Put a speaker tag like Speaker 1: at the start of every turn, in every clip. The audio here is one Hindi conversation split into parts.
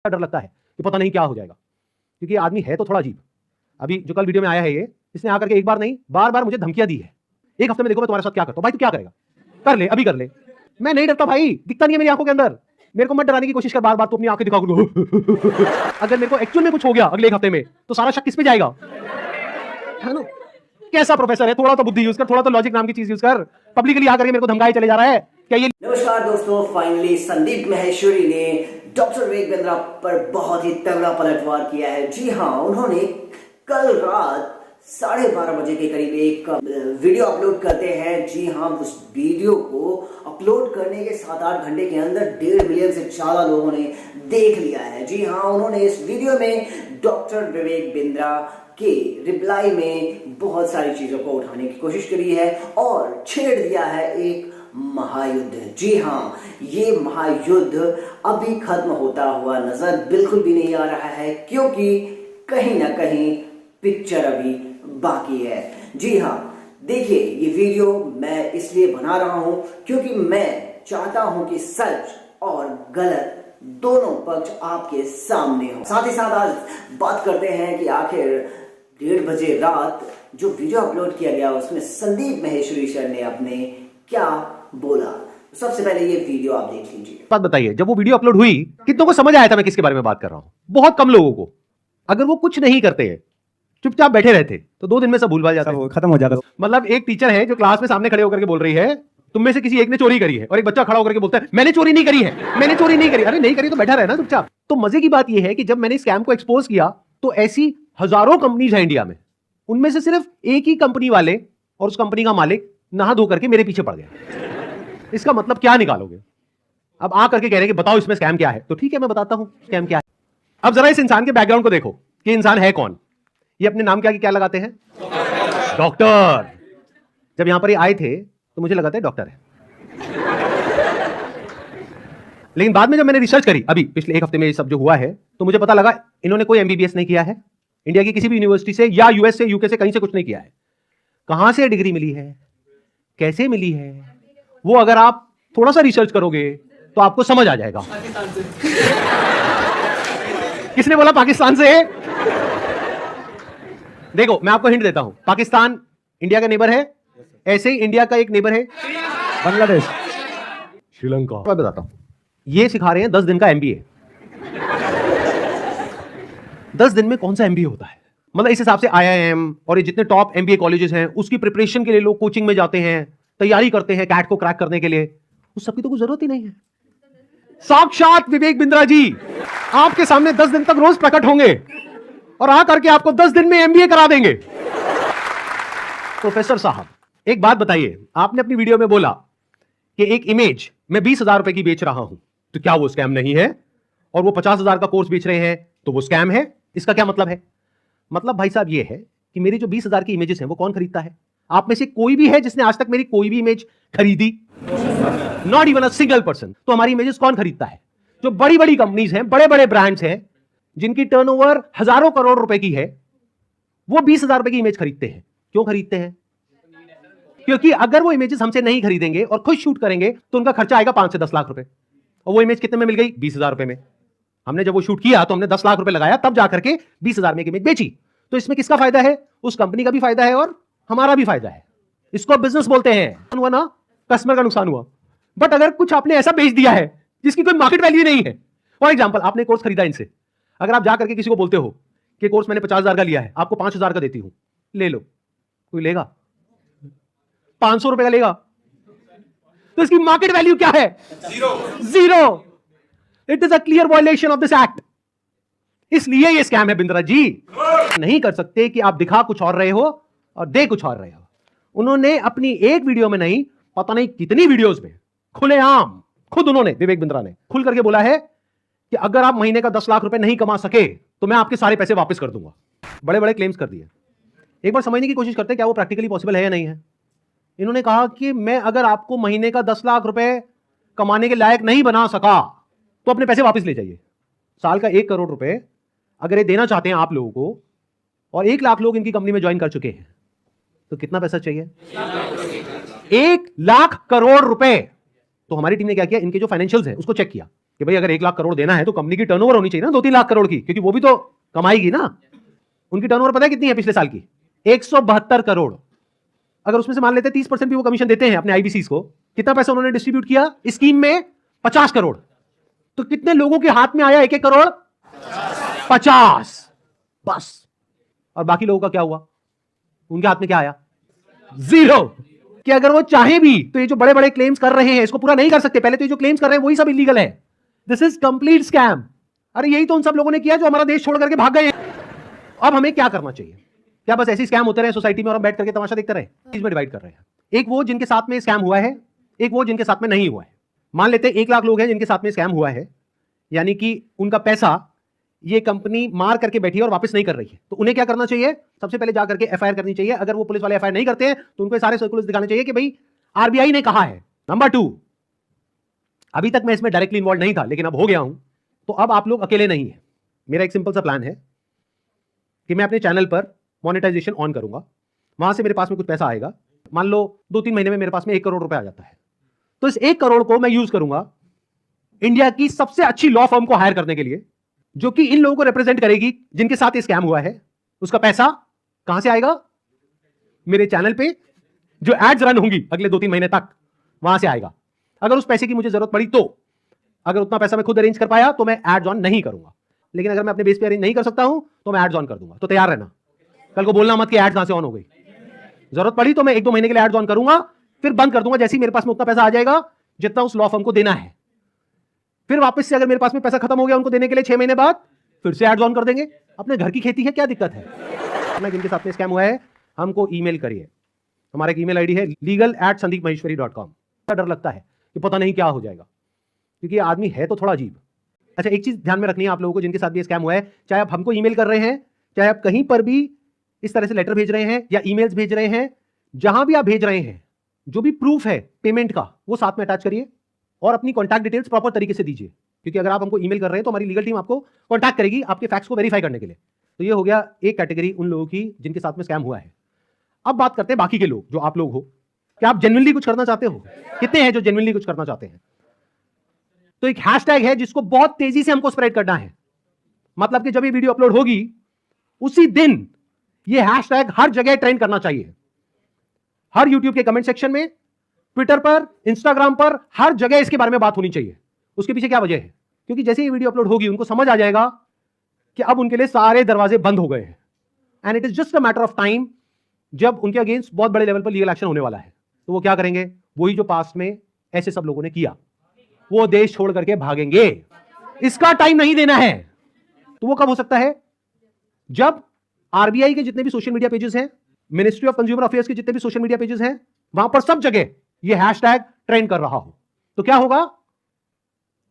Speaker 1: डर लगता है कि पता नहीं क्या हो जाएगा, क्योंकि आदमी है तो थोड़ा अजीब। अभी जो कल वीडियो में आया है ये, इसने आकर के एक बार नहीं बार बार मुझे धमकियां दी है, एक हफ्ते में देखो मैं तुम्हारे साथ क्या करता हूं। भाई तू क्या करेगा, कर ले, अभी कर ले। मैं नहीं डरता भाई, दिखता नहीं है मेरी आंखों के अंदर। मेरे को मत डराने की कोशिश कर बार बार, तू अपनी आंखें दिखा। अगर मेरे को एक्चुअल में कुछ हो गया अगले एक हफ्ते में, तो सारा शक किस पे जाएगा, है ना? कैसा प्रोफेसर है, थोड़ा तो बुद्धि यूज कर, थोड़ा तो लॉजिक नाम की चीज यूज कर। पब्लिकली आकर के मेरे को धमकाए चले जा रहा है क्या ये?
Speaker 2: नमस्कार दोस्तों, फाइनली संदीप माहेश्वरी ने डॉक्टर विवेक बिंद्रा पर बहुत ही तगड़ा पलटवार किया है। जी हाँ, उन्होंने कल रात 12:30 बजे के करीब एक वीडियो अपलोड करते हैं। जी हाँ, उस वीडियो को अपलोड करने के 7-8 घंटे के अंदर 1.5 मिलियन से ज्यादा लोगों ने देख लिया है। जी हाँ, उन्होंने इस वीडियो में डॉक्टर विवेक बिंद्रा के रिप्लाई में बहुत सारी चीजों को उठाने की कोशिश करी है और छेड़ दिया है एक महायुद्ध। जी हाँ, ये महायुद्ध अभी खत्म होता हुआ नजर बिल्कुल भी नहीं आ रहा है, क्योंकि कहीं ना कहीं पिक्चर अभी बाकी है। जी हाँ, देखिए, ये वीडियो मैं इसलिए बना रहा हूं क्योंकि मैं चाहता हूं कि सच और गलत दोनों पक्ष आपके सामने हो। साथ ही साथ आज बात करते हैं कि आखिर 1:30 बजे रात जो वीडियो अपलोड किया गया उसमें संदीप माहेश्वरी सर ने अपने क्या बोला। सबसे पहले ये वीडियो आप देख लीजिए।
Speaker 1: बात बताइए, जब वो वीडियो अपलोड हुई कितनों को समझ आया था मैं किसके बारे में बात कर रहा हूं? बहुत कम लोगों को। अगर वो कुछ नहीं करते, चुपचाप बैठे रहते, तो 2 दिन में सब भूल जाता,
Speaker 3: खत्म हो जाता।
Speaker 1: मतलब एक टीचर है जो क्लास में सामने खड़े होकर के बोल रही है तुम में से किसी एक ने चोरी करी है, और एक बच्चा खड़ा होकर के बोलता है मैंने चोरी नहीं करी है, मैंने चोरी नहीं करी। अरे नहीं करी तो बैठा रहे ना चुपचाप। तो मजे की बात यह है कि जब मैंने स्कैम को एक्सपोज किया तो ऐसी हजारों कंपनीज है इंडिया में, उनमें से सिर्फ एक ही कंपनी वाले और उस कंपनी का मालिक नहा धो करके मेरे पीछे पड़ गया। इसका मतलब क्या निकालोगे? अब आ करके कह रहे हैं कि बताओ इसमें स्कैम क्या है, तो ठीक है मैं बताता हूं स्कैम क्या है। अब जरा इस इंसान के बैकग्राउंड को देखो कि इंसान है कौन। ये अपने नाम क्या लगाते हैं? डॉक्टर। जब यहां पर ये आए थे तो मुझे लगा था डॉक्टर है, लेकिन बाद में जब मैंने रिसर्च करी अभी पिछले एक हफ्ते में ये सब जो हुआ है, तो मुझे पता लगा इन्होंने कोई एमबीबीएस नहीं किया है इंडिया की किसी भी यूनिवर्सिटी से, या यूएस से, यूके से, कहीं से कुछ नहीं किया है। कहां से डिग्री मिली है, कैसे मिली है, वो अगर आप थोड़ा सा रिसर्च करोगे तो आपको समझ आ जाएगा। किसने बोला पाकिस्तान से? देखो मैं आपको हिंट देता हूं, पाकिस्तान इंडिया का नेबर है, ऐसे ही इंडिया का एक नेबर है बांग्लादेश, श्रीलंका। मैं बताता हूं, ये सिखा रहे हैं 10 दिन का एमबीए। 10 दिन में कौन सा एमबीए होता है? मतलब इस हिसाब से आईआईएम और ये जितने टॉप एमबीए कॉलेजेस हैं उसकी प्रिपरेशन के लिए लोग कोचिंग में जाते हैं, तैयारी करते हैं कैट को क्रैक करने के लिए, उस सबकी तो कोई जरूरत ही नहीं है। साक्षात विवेक बिंद्रा जी आपके सामने 10 दिन तक रोज प्रकट होंगे और आ करके आपको 10 दिन में एमबीए करा देंगे। प्रोफेसर साहब एक बात बताइए, आपने अपनी वीडियो में बोला कि एक इमेज मैं 20,000 रुपए की बेच रहा हूं, तो क्या वो स्कैम नहीं है? और वो 50,000 का कोर्स बेच रहे हैं तो वो स्कैम है? इसका क्या मतलब है? मतलब भाई साहब ये है कि मेरी जो 20,000 की इमेजेस हैं वो कौन खरीदता है? आप में से कोई भी है जिसने आज तक मेरी कोई भी इमेज खरीदी? Not even a single person. तो हमारी इमेजेस कौन खरीदता है? जो बड़ी बड़ी कंपनीज हैं, बड़े बड़े ब्रांड्स हैं, जिनकी टर्नओवर हजारों करोड़ रुपए की है, वो 20,000 रुपए की इमेज खरीदते हैं। क्यों खरीदते हैं? क्योंकि अगर वो इमेजेस हमसे नहीं खरीदेंगे और खुद शूट करेंगे तो उनका खर्चा आएगा 5 से 10 लाख रुपए, और वो इमेज कितने में मिल गई? 20,000 रुपए में। हमने जब वो शूट किया तो हमने 10 लाख रुपए लगाया, तब जाकर के 20,000 में एक इमेज बेची। तो इसमें किसका फायदा है? उस कंपनी का भी फायदा है और हमारा भी फायदा है। इसको बिजनेस बोलते हैं। हुआ ना, कस्टमर का नुकसान हुआ। बट अगर कुछ आपने ऐसा बेच दिया है जिसकी कोई मार्केट वैल्यू नहीं है, फॉर एग्जाम्पल आपने कोर्स खरीदा इनसे, अगर आप जाकर के किसी को बोलते हो कि कोर्स मैंने 50,000 का लिया है, आपको 5,000 का देती हूं, ले लो, कोई लेगा? 500 रुपए का लेगा? तो इसकी मार्केट वैल्यू क्या है? Zero. It is a clear violation of this act. इसलिए ये स्कैम है बिंद्रा जी। नहीं कर सकते कि आप दिखा कुछ और रहे हो और दे कुछ और रहे हो। उन्होंने अपनी एक वीडियो में नहीं, पता नहीं कितनी वीडियोस में खुलेआम खुद उन्होंने, विवेक बिंद्रा ने खुल करके बोला है कि अगर आप महीने का 10 लाख रुपए नहीं कमा सके तो मैं आपके सारे पैसे वापस कर दूंगा। बड़े बड़े क्लेम्स कर दिए। एक बार समझने की कोशिश करते हैं क्या वो प्रैक्टिकली पॉसिबल है या नहीं है। इन्होंने कहा कि मैं अगर आपको महीने का 10 लाख रुपए कमाने के लायक नहीं बना सका तो अपने पैसे वापस ले जाइए। साल का 1 करोड़ रुपए अगर ये देना चाहते हैं आप लोगों को, और 1 लाख लोग इनकी कंपनी में ज्वाइन कर चुके हैं, तो कितना पैसा चाहिए? 1 लाख करोड़ रुपए। तो हमारी टीम ने क्या किया, इनके जो फाइनेंशियल्स हैं उसको चेक किया कि भाई अगर 1 लाख करोड़ देना है तो कंपनी की टर्नओवर होनी चाहिए ना 2-3 लाख करोड़ की, क्योंकि वो भी तो कमाएगी ना। उनकी टर्नओवर पता है कितनी है पिछले साल की? 172 करोड़। अगर उसमें से मान लेते 30% भी वो कमीशन देते हैं अपने आईबीसीज को, कितना पैसा उन्होंने डिस्ट्रीब्यूट किया स्कीम में? 50 करोड़। तो कितने लोगों के हाथ में आया 1-1 करोड़? 50 बस। और बाकी लोगों का क्या हुआ? उनके हाथ में क्या आया? 0। कि अगर वो चाहे भी तो ये जो बड़े बड़े क्लेम्स कर रहे हैं इसको पूरा नहीं कर सकते। पहले तो ये जो क्लेम्स कर रहे हैं वही सब इलीगल है। This is complete scam. अरे यही तो उन सब लोगों ने किया जो हमारा देश छोड़ करके भाग गए। अब हमें क्या करना चाहिए? क्या बस ऐसे स्कैम होते रहे सोसाइटी में और हम बैठ करके तमाशा देखते रहे? इसमें डिवाइड कर रहे हैं। एक वो जिनके साथ में स्कैम हुआ है, एक वो जिनके साथ में नहीं हुआ है। मान लेते 1 लाख लोग हैं जिनके साथ में स्कैम हुआ है, यानी कि उनका पैसा ये कंपनी मार करके बैठी है और वापस नहीं कर रही है। तो उन्हें क्या करना चाहिए? सबसे पहले जाकर के एफआईआर करनी चाहिए। अगर वो पुलिस वाले एफआईआर नहीं करते हैं तो उनको सारे सर्कुलर्स दिखाने चाहिए कि भाई आरबीआई ने कहा है। नंबर 2, अभी तक मैं इसमें डायरेक्टली इन्वॉल्व नहीं था लेकिन अब हो गया हूं, तो अब आप लोग अकेले नहीं है। मेरा एक सिंपल सा प्लान है कि मैं अपने चैनल पर मोनेटाइजेशन ऑन करूंगा, वहां से मेरे पास में कुछ पैसा आएगा। मान लो 2-3 महीने में मेरे पास में 1 करोड़ रुपए आ जाता है, तो इस 1 करोड़ को मैं यूज करूंगा इंडिया की सबसे अच्छी लॉ फर्म को हायर करने के लिए, जो कि इन लोगों को रिप्रेजेंट करेगी जिनके साथ ये स्कैम हुआ है। उसका पैसा कहां से आएगा? मेरे चैनल पे जो एड्स रन होंगी अगले 2-3 महीने तक, वहां से आएगा। अगर उस पैसे की मुझे जरूरत पड़ी तो, अगर उतना पैसा मैं खुद अरेंज कर पाया तो मैं एड्स ऑन नहीं करूंगा, लेकिन अगर मैं अपने बेस पे अरेंज नहीं कर सकता हूं तो मैं एड्स ऑन कर दूंगा। तो तैयार रहना, कल को बोलना मत कि एड्स कहां से ऑन हो गई। जरूरत पड़ी तो मैं 1-2 महीने के लिए एड्स ऑन करूंगा, फिर बंद कर दूंगा जैसे ही मेरे पास में उतना पैसा आ जाएगा जितना उस लॉ फर्म को देना है। फिर वापस से अगर मेरे पास में पैसा खत्म हो गया उनको देने के लिए 6 महीने बाद, फिर से एड्स ऑन कर देंगे। अपने घर की खेती है, क्या दिक्कत है? अपना जिनके साथ में स्कैम हुआ है हमको ईमेल करिए। हमारा एक ईमेल आईडी है legal@sandeepmaheshwari.com। डर लगता है कि पता नहीं क्या हो जाएगा, क्योंकि आदमी है तो थोड़ा अजीब। अच्छा, एक चीज ध्यान में रखनी है आप लोगों को जिनके साथ भी स्कैम हुआ है, चाहे आप हमको ईमेल कर रहे हैं, चाहे आप कहीं पर भी इस तरह से लेटर भेज रहे हैं या ईमेल्स भेज रहे हैं, जहां भी आप भेज रहे हैं जो भी प्रूफ है पेमेंट का वो साथ में अटैच करिए और अपनी कॉन्टैक्ट डिटेल्स प्रॉपर तरीके से दीजिए, क्योंकि अगर आप हमको ईमेल कर रहे हैं तो हमारी लीगल टीम आपको कॉन्टैक्ट करेगी आपके फैक्ट्स को वेरीफाई करने के लिए। तो ये हो गया एक कैटेगरी उन लोगों की जिनके साथ में स्कैम हुआ है। अब बात करते हैं बाकी के लोग, जो आप लोग हो। क्या आप जेन्युइनली कुछ करना चाहते हो? कितने हैं जो जेन्युइनली कुछ करना चाहते हैं? तो एक हैशटैग है जिसको बहुत तेजी से हमको स्प्रेड करना है। मतलब कि जब ये वीडियो अपलोड होगी उसी दिन ये हैशटैग हर जगह ट्रेंड करना चाहिए। हर यूट्यूब के कमेंट सेक्शन में, ट्विटर पर, इंस्टाग्राम पर, हर जगह इसके बारे में बात होनी चाहिए। उसके पीछे क्या वजह है? क्योंकि जैसे ये वीडियो अपलोड होगी उनको समझ आ जाएगा कि अब उनके लिए सारे दरवाजे बंद हो गए हैं, and it is just a matter of time जब उनके अगेंस्ट बहुत बड़े लेवल पर लीगल एक्शन होने वाला है। तो वो क्या करेंगे? वही जो पास्ट में ऐसे सब लोगों ने किया, वो देश छोड़ करके भागेंगे। इसका टाइम नहीं देना है। तो वो कब हो सकता है? जब आरबीआई के जितने भी सोशल मीडिया पेजेस हैं, मिनिस्ट्री ऑफ कंज्यूमर अफेयर्स के जितने भी सोशल मीडिया पेजेस हैं, वहां पर सब जगह ये हैशटैग ट्रेंड कर रहा हो। तो क्या होगा?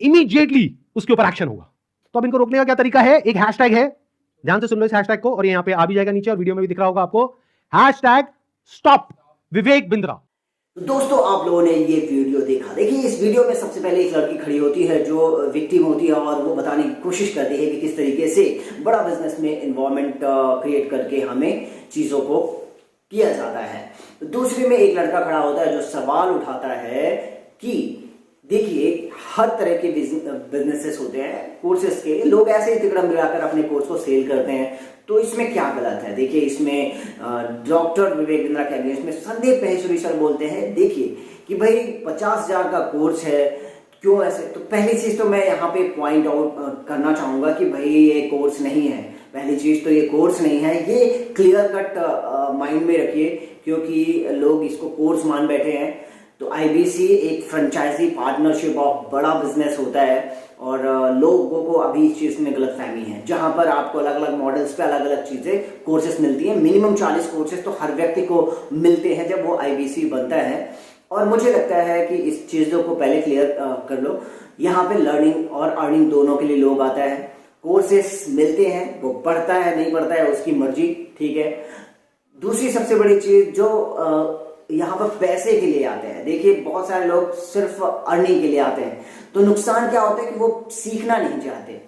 Speaker 1: इमीडिएटली उसके ऊपर एक्शन होगा। तो अब इनको रोकने का क्या तरीका है? एक हैशटैग है, ध्यान से सुन लो इस हैशटैग को, और यहां पे आ भी जाएगा नीचे और वीडियो में भी दिख रहा होगा आपको, हैशटैग स्टॉप विवेक बिंद्रा।
Speaker 2: दोस्तों, आप लोगों ने ये वीडियो देखा। देखिए, इस वीडियो में सबसे पहले एक लड़की खड़ी होती है जो विक्टिम होती है और वो बताने की कोशिश करती है कि किस तरीके से बड़ा बिजनेस में इन्वॉल्वमेंट क्रिएट करके हमें चीजों को किया जाता है। दूसरे में एक लड़का खड़ा होता है जो सवाल उठाता है कि देखिए, हर तरह के बिजनेसेस होते हैं, कोर्सेस के लोग ऐसे ही तिकड़म मिलाकर अपने कोर्स को सेल करते हैं, तो इसमें क्या गलत है? देखिए, इसमें डॉक्टर विवेक बिंद्रा कह रहे हैं, इसमें संदीप महेश्वरी सर बोलते हैं देखिए कि भाई 50,000 का कोर्स है, क्यों ऐसे? तो पहली चीज तो मैं यहाँ पे पॉइंट आउट करना चाहूंगा कि भाई ये कोर्स नहीं है। पहली चीज तो ये कोर्स नहीं है, ये क्लियर कट माइंड में रखिए, क्योंकि लोग इसको कोर्स मान बैठे हैं। तो आईबीसी एक फ्रेंचाइजी पार्टनरशिप ऑफ बड़ा बिजनेस होता है, और लोगों को अभी इस चीज में गलतफहमी है, जहां पर आपको अलग अलग मॉडल्स पे अलग अलग चीजें कोर्सेस मिलती हैं। मिनिमम 40 कोर्सेस तो हर व्यक्ति को मिलते हैं जब वो आईबीसी बनता है, और मुझे लगता है कि इस चीजों को पहले क्लियर कर लो। यहाँ पे लर्निंग और अर्निंग दोनों के लिए लोग आता है, कोर्सेस मिलते हैं, वो पढ़ता है नहीं पढ़ता है उसकी मर्जी, ठीक है। दूसरी सबसे बड़ी चीज जो यहाँ पर पैसे के लिए आते हैं, देखिए बहुत सारे लोग सिर्फ अर्निंग के लिए आते हैं, तो नुकसान क्या होता है कि वो सीखना नहीं चाहते।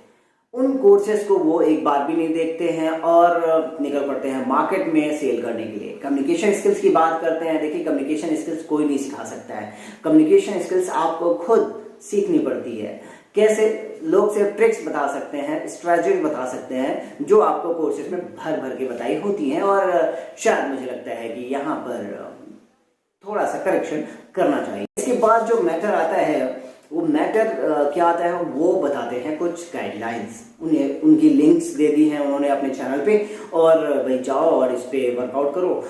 Speaker 2: उन कोर्सेस को वो एक बार भी नहीं देखते हैं और निकल पड़ते हैं मार्केट में सेल करने के लिए। कम्युनिकेशन स्किल्स की बात करते हैं, देखिए कम्युनिकेशन स्किल्स कोई नहीं सिखा सकता है। कम्युनिकेशन स्किल्स आपको खुद सीखनी पड़ती है, कैसे लोग सिर्फ ट्रिक्स बता सकते हैं, स्ट्रेटजीज बता सकते हैं जो आपको कोर्सेज में भर भर के बताई होती हैं, और शायद मुझे लगता है कि यहाँ पर थोड़ा सा करेक्शन करना चाहिए। इसके बाद जो मैटर आता है वो मैटर क्या आता है, वो बताते हैं कुछ गाइडलाइंस। उन्हें उनकी लिंक्स दे दी हैं उन्होंने अपने चैनल पे, और भाई जाओ और इस पे वर्कआउट करो।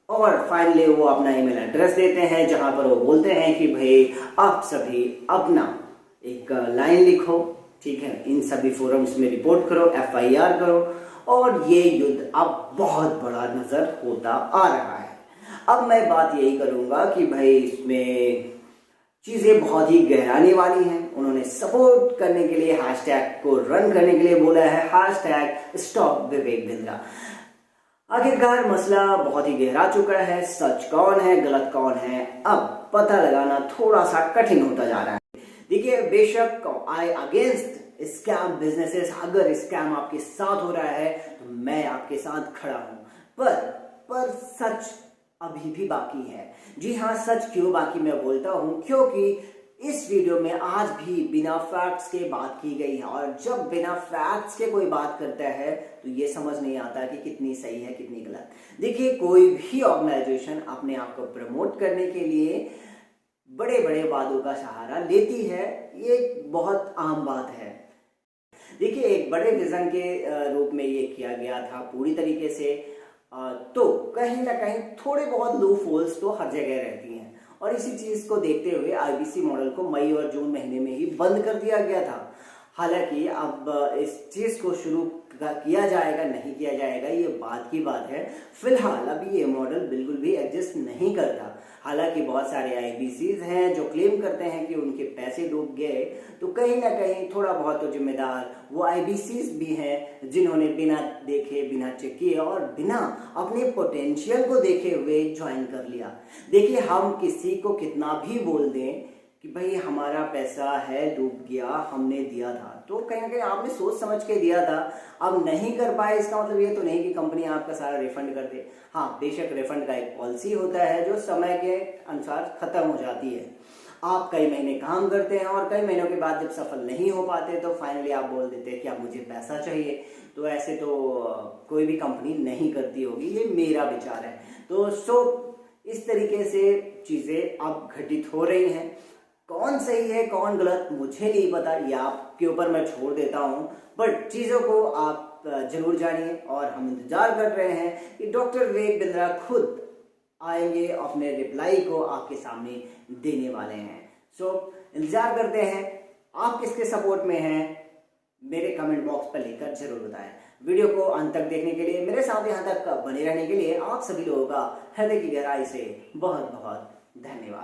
Speaker 2: और फाइनली वो अपना ईमेल एड्रेस देते हैं जहां पर वो बोलते हैं कि भाई आप सभी अपना एक लाइन लिखो, ठीक है, इन सभी फोरम्स में रिपोर्ट करो, FIR करो, और ये युद्ध अब बहुत बड़ा नजर होता आ रहा है। अब मैं बात यही करूंगा कि भाई इसमें चीजें बहुत ही गहराने वाली हैं। उन्होंने सपोर्ट करने के लिए हैशटैग को रन करने के लिए बोला है, हैशटैग स्टॉप विवेक बिंद्रा। आखिरकार मसला बहुत ही गहरा चुका है। सच कौन है, गलत कौन है, अब पता लगाना थोड़ा सा कठिन होता जा रहा है। देखिए, बेशक आई अगेंस्ट स्कैम बिजनेसेस, अगर स्कैम आपके साथ हो रहा है तो मैं आपके साथ खड़ा हूं, पर सच अभी भी बाकी है। जी हाँ, सच क्यों बाकी मैं बोलता हूं, क्योंकि इस वीडियो में आज भी बिना फैक्ट्स के बात की गई है, और जब बिना फैक्ट्स के कोई बात करता है तो ये समझ नहीं आता कि कितनी सही है कितनी गलत। देखिए, कोई भी ऑर्गेनाइजेशन अपने आप को प्रमोट करने के लिए बड़े बड़े वादों का सहारा लेती है, ये बहुत आम बात है। देखिए, एक बड़े विजन के रूप में ये किया गया था पूरी तरीके से, तो कहीं ना कहीं थोड़े बहुत लूप होल्स तो हर जगह रहती हैं, और इसी चीज को देखते हुए IBC मॉडल को मई और जून महीने में ही बंद कर दिया गया था। हालांकि अब इस चीज को शुरू किया जाएगा नहीं किया जाएगा ये बात की बात है। फिलहाल अभी ये मॉडल बिल्कुल भी एग्जिस्ट नहीं करता। हालांकि बहुत सारे IBCs हैं जो क्लेम करते हैं कि उनके पैसे डूब गए, तो कहीं ना कहीं थोड़ा बहुत तो जिम्मेदार वो IBCs भी हैं जिन्होंने बिना देखे, बिना चेक किए और बिना अपने पोटेंशियल को देखे हुए ज्वाइन कर लिया। देखिए, हम किसी को कितना भी बोल दें कि भाई हमारा पैसा है डूब गया, हमने दिया था, तो कहीं ना कहीं आपने सोच समझ के दिया था, अब नहीं कर पाए इसका मतलब ये तो नहीं कि कंपनी आपका सारा रिफंड कर दे। हाँ, बेशक रिफंड का एक पॉलिसी होता है जो समय के अनुसार खत्म हो जाती है। आप कई महीने काम करते हैं और कई महीनों के बाद जब सफल नहीं हो पाते तो फाइनली आप बोल देते हैं कि अब मुझे पैसा चाहिए। तो ऐसे तो कोई भी कंपनी नहीं करती होगी, ये मेरा विचार है। तो इस तरीके से चीजें अब घटित हो रही हैं। कौन सही है कौन गलत मुझे नहीं पता, ये आपके ऊपर मैं छोड़ देता हूं, बट चीजों को आप जरूर जानिए, और हम इंतजार कर रहे हैं कि डॉक्टर विवेक बिंद्रा खुद आएंगे, अपने रिप्लाई को आपके सामने देने वाले हैं। सो इंतजार करते हैं। आप किसके सपोर्ट में हैं मेरे कमेंट बॉक्स पर लिखकर जरूर बताएं। वीडियो को अंत तक देखने के लिए, मेरे साथ यहाँ तक बने रहने के लिए आप सभी लोगों का हृदय की गहराई से बहुत बहुत धन्यवाद।